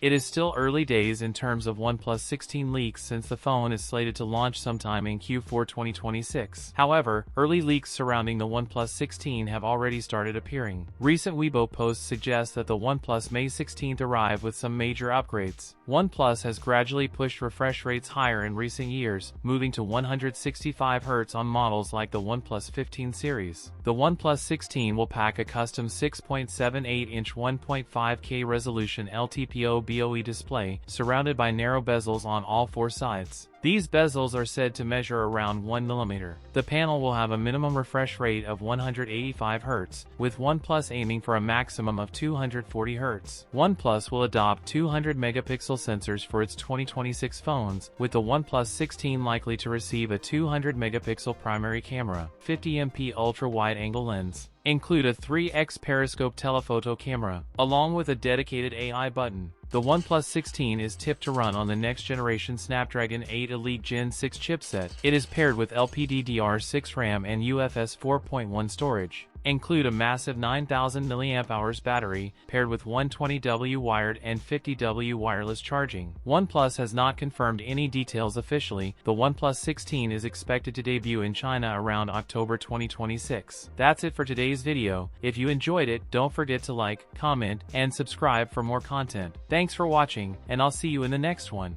It is still early days in terms of OnePlus 16 leaks since the phone is slated to launch sometime in Q4 2026. However, early leaks surrounding the OnePlus 16 have already started appearing. Recent Weibo posts suggest that the OnePlus May 16th arrive with some major upgrades. OnePlus has gradually pushed refresh rates higher in recent years, moving to 165Hz on models like the OnePlus 15 series. The OnePlus 16 will pack a custom 6.78-inch 1.5K resolution LTPO BOE display, surrounded by narrow bezels on all four sides. These bezels are said to measure around 1 mm. The panel will have a minimum refresh rate of 185Hz, with OnePlus aiming for a maximum of 240Hz. OnePlus will adopt 200-megapixel sensors for its 2026 phones, with the OnePlus 16 likely to receive a 200-megapixel primary camera, 50MP ultra-wide-angle lens, include a 3x periscope telephoto camera, along with a dedicated AI button. The OnePlus 16 is tipped to run on the next-generation Snapdragon 8 Elite Gen 6 chipset. It is paired with LPDDR6 RAM and UFS 4.1 storage. Include a massive 9000 mAh battery, paired with 120W wired and 50W wireless charging. OnePlus has not confirmed any details officially. The OnePlus 16 is expected to debut in China around October 2026. That's it for today's video. If you enjoyed it, don't forget to like, comment, and subscribe for more content. Thanks for watching, and I'll see you in the next one.